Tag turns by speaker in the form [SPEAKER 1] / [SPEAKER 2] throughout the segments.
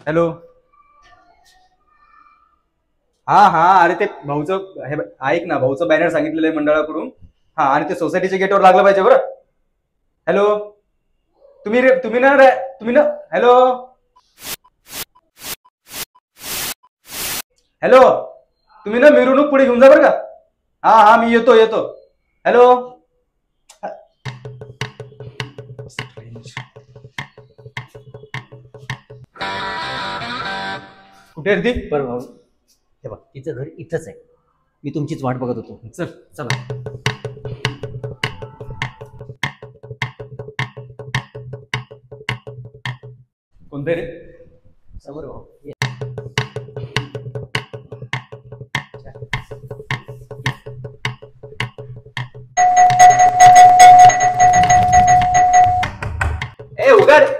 [SPEAKER 1] Hello. हा हा, अरे ते भाऊचं हे ऐक ना, भाऊचं बॅनर सांगितलेलं आहे मंडळाकडून. हा, आणि ते सोसायटीच्या गेटवर लागलं पाहिजे बरं. हॅलो. तुम्ही ना हॅलो. हॅलो. तुम्ही ना मिरवणूक पुढे घेऊन जा बरं का. हा हा, मी येतो येतो. हॅलो. कुठे आहे ती?
[SPEAKER 2] बरं भाऊ, हे बघ तिचं घर इथंच आहे. मी तुमचीच वाट बघत होतो.
[SPEAKER 1] चल
[SPEAKER 2] चला.
[SPEAKER 1] कोणते रे?
[SPEAKER 2] समोर भाऊ.
[SPEAKER 1] ए उघड.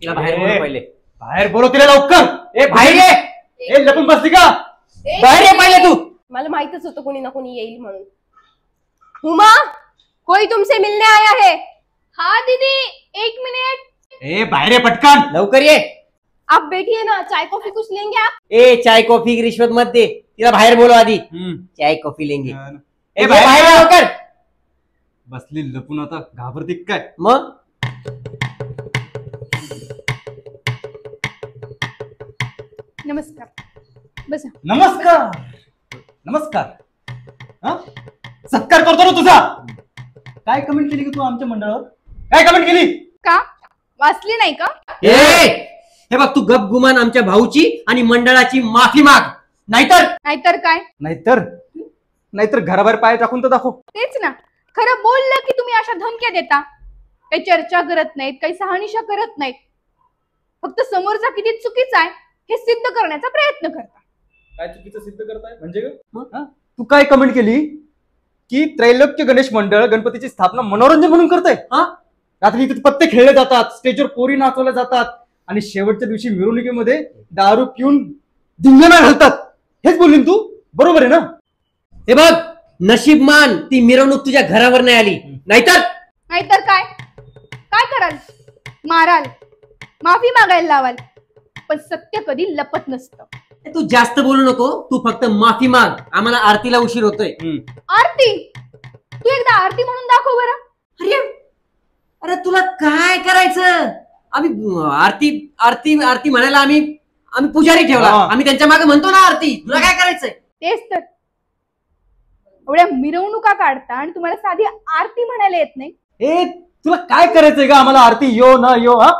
[SPEAKER 2] तिला बाहेर बोलव पहिले.
[SPEAKER 1] बाहेर बोलव तिला लवकर.
[SPEAKER 2] ए बाहेर ये.
[SPEAKER 1] ए लपून बसली का?
[SPEAKER 2] बाहेर ये पहिले तू.
[SPEAKER 3] मला माहितच होतं कोणी ना कोणी येईल म्हणून. हुमा, कोई तुमसे मिलने आया है. हाँ दीदी, एक मिनट.
[SPEAKER 1] ए बाहेर ये पटकन.
[SPEAKER 2] लवकर ये.
[SPEAKER 3] आप बैठिए ना, चाय कॉफी कुछ लेंगे आप?
[SPEAKER 2] ए चाय कॉफी की रिश्वत मत दे. तिला बाहेर बोलव आधी. चाय कॉफी लेंगे.
[SPEAKER 1] ए
[SPEAKER 2] बाहेर ये लवकर.
[SPEAKER 1] बसली लपून, आता घाबरती काय?
[SPEAKER 2] मग
[SPEAKER 3] नमस्कार. बसा.
[SPEAKER 1] नमस्कार नमस्कार. हा, सत्कार करतो ना तुझा. काय कमेंट केली का तू आमच्या मंडळावर? काय कमेंट केली?
[SPEAKER 3] का वाचली नाही का?
[SPEAKER 2] ए हे बघ, तू गप गुमान आमच्या भाऊची आणि मंडळाची माफी माग,
[SPEAKER 3] नाहीतर काय?
[SPEAKER 1] नाहीतर घराबाहेर पाय टाकून तर दाखव.
[SPEAKER 3] तेच ना, खरं बोललं की तुम्ही अशा धमक्या देता. काही चर्चा करत नाहीत, काही शहानिशा करत नाहीत. फक्त समोरचा किती चुकीचा आहे हे सिद्ध करण्याचा प्रयत्न करता.
[SPEAKER 1] काय चुकीचं सिद्ध करताय म्हणजे? तू काय कमेंट केली की त्रैलोक्य गणेश मंडळ गणपतीची स्थापना मनोरंजन म्हणून करतंय? रात्री इथे पत्ते खेळले जातात, स्टेजवर पोरी नाचवल्या जातात आणि शेवटच्या दिवशी मिरवणुकीमध्ये दारू पिऊन धिंगाणा घालतात. हेच बोलली तू, बरोबर आहे ना?
[SPEAKER 2] हे बघ, नशीब मान ती मिरवणूक तुझ्या घरावर नाही आली.
[SPEAKER 3] नाहीतर काय? काय कराल? माराल, माफी मागायला लावाल, पण सत्य कधी लपत नसतं.
[SPEAKER 2] तू जास्त बोलू नको, तू फक्त माफी माग. आम्हाला आरतीला उशीर होतोय.
[SPEAKER 3] आरती? तू एकदा आरती म्हणून दाखव बरं.
[SPEAKER 2] अरे अरे तुला काय करायचं? आम्ही आरती आरती आरती म्हणायला आम्ही पुजारी ठेवला. आम्ही त्यांच्या मागे म्हणतो ना आरती. तुला काय करायचंय?
[SPEAKER 3] तेच तर, एवढ्या मिरवणुका काढता आणि तुम्हाला साधी आरती म्हणायला येत नाही.
[SPEAKER 1] ए तुला काय करायचंय का आम्हाला आरती यो ना यो? हा,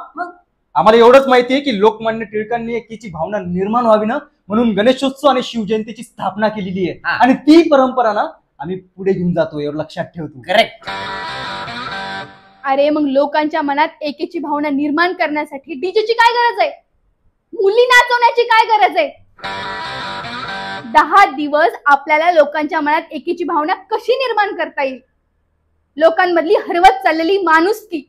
[SPEAKER 1] आम्हाला एवढंच माहितीये की लोकमान्य टिळकांनी एकीची भावना निर्माण व्हावी ना म्हणून गणेशोत्सव आणि शिवजयंतीची स्थापना केलेली आहे. आणि ती परंपरा ना आम्ही पुढे घेऊन जातो, एवढं लक्षात ठेवतो.
[SPEAKER 2] करेक्ट.
[SPEAKER 3] अरे मग लोकांच्या मनात एकेची भावना निर्माण करण्यासाठी डीजेची काय गरज आहे? मुली नाचवण्याची काय गरज आहे? 10 दिवस आपल्याला लोकांच्या मनात एकेची भावना कशी निर्माण करता येईल? लोकांमधली हरवत चाललेली माणुसकी.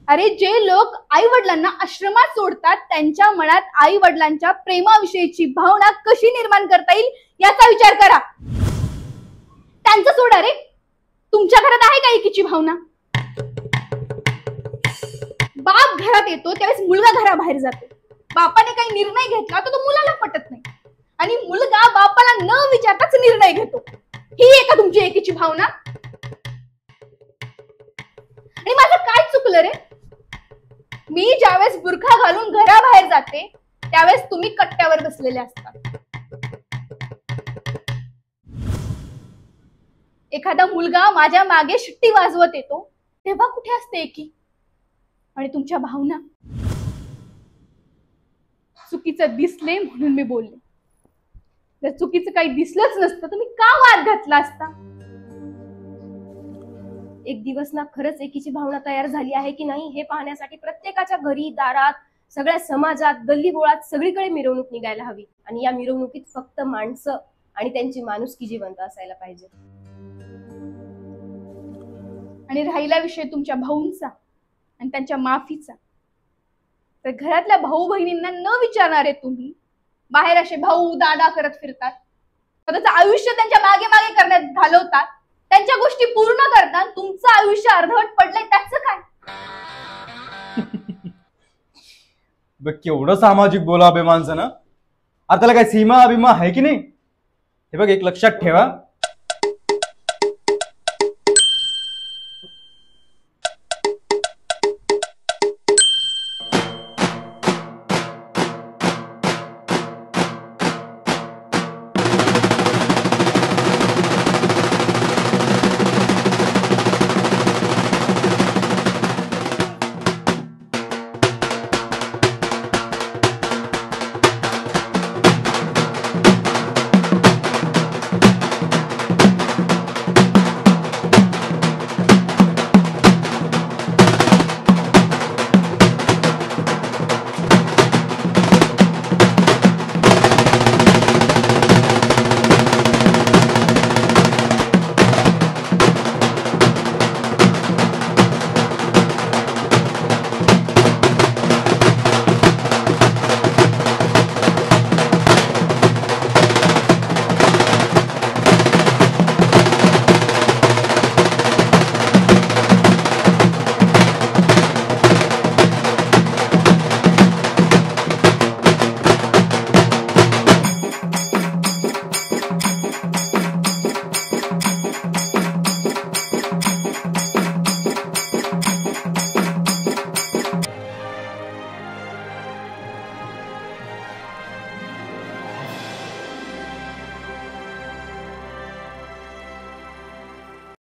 [SPEAKER 3] अरे जे लोक आई वडिलांना आश्रमात सोडतात त्यांच्या मनात आई वडिलांच्या प्रेमाविषयीची भावना कशी निर्माण करता येईल याचा विचार करा. त्यांचं सोडा रे, तुमच्या घरात आहे का एकीची भावना? बाप घरात येतो त्यावेळेस मुलगा घराबाहेर जातो. बापाने काही निर्णय घेतला तर तो मुलाला पटत नाही आणि मुलगा बापाला न विचारताच निर्णय घेतो. ही आहे का तुमची एकीची भावना? आणि माझं काय चुकलं रे? मी ज्यावेळेस बुरखा घालून घराबाहेर जाते त्यावेळेस तुम्ही कट्ट्यावर बसलेले असतात. एखादा मुलगा माझ्या मागे शिट्टी वाजवत येतो तेव्हा कुठे असते एकी? आणि तुमच्या भावना? चुकीचं दिसले म्हणून मी बोलले. जर चुकीचं काही दिसलंच नसतं तर मी का वाद घातला असता? एक दिवस ना खरंच एकीची भावना तयार झाली आहे की नाही हे पाहण्यासाठी प्रत्येकाच्या घरी, दारात, सगळ्या समाजात, गल्लीबोळात सगळीकडे मिरवणूक निघायला हवी. आणि या मिरवणुकीत फक्त माणसं आणि त्यांची माणुसकी जिवंत असायला पाहिजे. आणि राहिला विषय तुमच्या भाऊंचा आणि त्यांच्या माफीचा, तर घरातल्या भाऊ बहिणींना न विचारणारे तुम्ही बाहेर असे भाऊ दादा करत फिरतात. स्वतःचं आयुष्य त्यांच्या मागे मागे करण्यात घालवतात त्यांच्या गोष्टी पूर्ण करता तुमचं आयुष्य अर्धवट पडलंय त्याचं काय?
[SPEAKER 1] बघ केवढं सामाजिक बोला बे माणसानं. आता त्याला काय सीमा अभिमा आहे की नाही? हे बघ एक लक्षात ठेवा,